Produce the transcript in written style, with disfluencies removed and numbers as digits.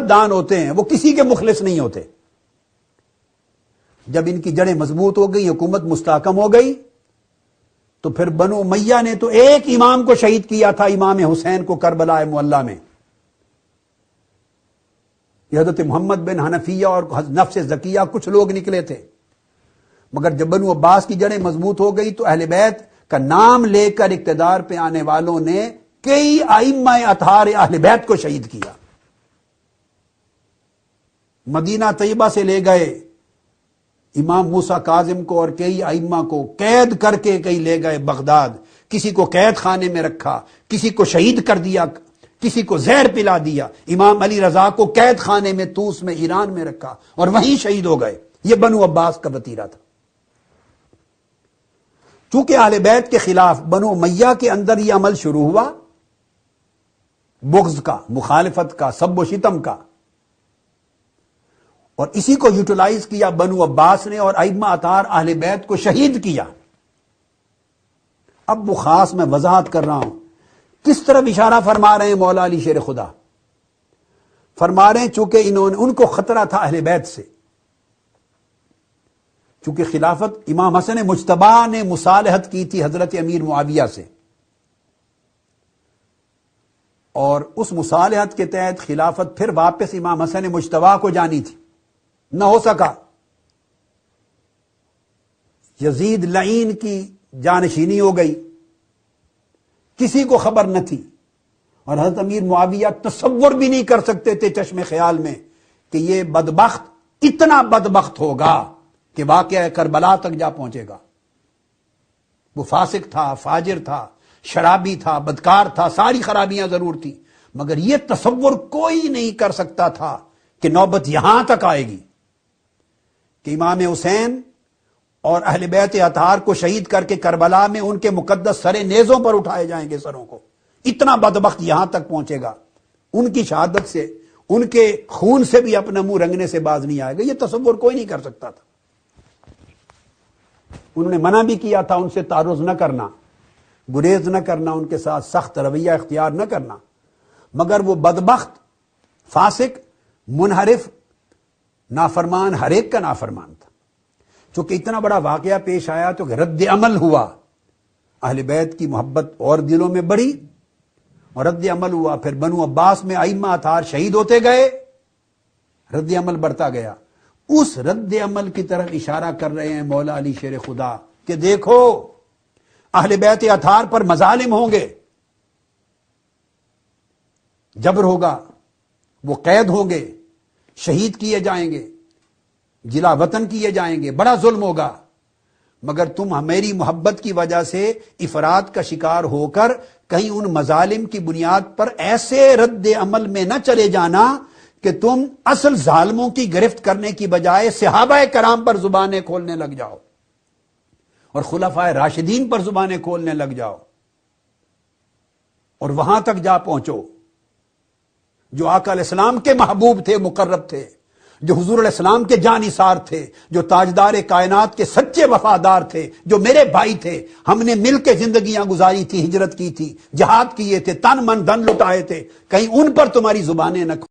سیاستدان ہوتے ہیں وہ کسی کے مخلص نہیں ہوتے. جب ان کی جڑیں مضبوط ہو گئی، حکومت مستحکم ہو گئی، تو پھر بنو امیہ نے تو ایک امام کو شہید کیا تھا، امام حسین کو کربلا معلی میں. یہ حضرت محمد بن حنفیہ اور نفس زکیہ کچھ لوگ نکلے تھے، مگر جب بنو عباس کی جڑیں مضبوط ہو گئی تو اہل بیت کا نام لے کر اقتدار پہ آنے والوں نے کئی ائمہ اطہار اہل بیت کو شہید کیا. مدینہ طیبہ سے لے گئے امام موسیٰ کاظم کو اور کئی ائمہ کو قید کر کے کئی لے گئے بغداد، کسی کو قید خانے میں رکھا، کسی کو شہید کر دیا، کسی کو زہر پلا دیا. امام علی رضا کو قید خانے میں طوس میں ایران میں رکھا اور وہیں شہید ہو گئے. یہ بنو عباس کا وتیرہ تھا. چونکہ اہل بیت کے خلاف بنو امیہ کے اندر یہ عمل شروع ہوا، بغض کا، مخالفت کا، سب و شتم کا، اور اسی کو یوٹیلائز کیا بنو عباس نے اور ائمہ اطہار اہل بیت کو شہید کیا. اب وہ خاص میں وضاحت کر رہا ہوں کس طرف اشارہ فرما رہے ہیں مولا علی شیر خدا. فرما رہے ہیں چونکہ ان کو خطرہ تھا اہل بیت سے، چونکہ خلافت امام حسن مجتبی نے مصالحت کی تھی حضرت امیر معاویہ سے، اور اس مصالحت کے تحت خلافت پھر واپس امام حسن مجتبی کو جانی تھی، نہ ہو سکا. یزید لعین کی جانشینی ہو گئی، کسی کو خبر نہ تھی، اور حضرت امیر معاویہ تصور بھی نہیں کر سکتے تھے چشم خیال میں کہ یہ بدبخت اتنا بدبخت ہوگا کہ واقعہ کربلا تک جا پہنچے گا. وہ فاسق تھا، فاجر تھا، شرابی تھا، بدکار تھا، ساری خرابیاں ضرور تھی، مگر یہ تصور کوئی نہیں کر سکتا تھا کہ نوبت یہاں تک آئے گی کہ امام حسین اور اہل بیت اطہار کو شہید کر کے کربلا میں ان کے مقدس سرے نیزوں پر اٹھائے جائیں گے سروں کو. اتنا بدبخت یہاں تک پہنچے گا، ان کی شہادت سے، ان کے خون سے بھی اپنا منہ رنگنے سے باز نہیں آئے گا. یہ تصور کوئی نہیں کر سکتا تھا. انہوں نے منع بھی کیا تھا ان سے تعرض نہ کرنا، گریز نہ کرنا، ان کے ساتھ سخت رویہ اختیار نہ کرنا، مگر وہ بدبخت، فاسق، منحرف، نافرمان، ہر ایک کا نافرمان تھا. چونکہ اتنا بڑا واقعہ پیش آیا تو رد عمل ہوا، اہل بیت کی محبت اور دلوں میں بڑھی اور رد عمل ہوا. پھر بنو عباس میں ائمہ اطہار شہید ہوتے گئے، رد عمل بڑھتا گیا. اس رد عمل کی طرف اشارہ کر رہے ہیں مولا علی شیر خدا کہ دیکھو اہل بیت اطہار پر مظالم ہوں گے، جبر ہوگا، وہ قید ہوں گے، شہید کیے جائیں گے، جلا وطن کیے جائیں گے، بڑا ظلم ہوگا، مگر تم میری محبت کی وجہ سے افراد کا شکار ہو کر کہیں ان مظالم کی بنیاد پر ایسے رد عمل میں نہ چلے جانا کہ تم اصل ظالموں کی گرفت کرنے کی بجائے صحابہ کرام پر زبانیں کھولنے لگ جاؤ اور خلفائے راشدین پر زبانیں کھولنے لگ جاؤ اور وہاں تک جا پہنچو جو آقا علیہ السلام کے محبوب تھے، مقرب تھے، جو حضور علیہ السلام کے جانثار تھے، جو تاجدار کائنات کے سچے وفادار تھے، جو میرے بھائی تھے. ہم نے مل کے زندگیاں گزاری تھی، ہجرت کی تھی، جہاد کیے تھے، تن من دھن لٹائے تھے. کہیں ان پر تمہاری زبانیں نہ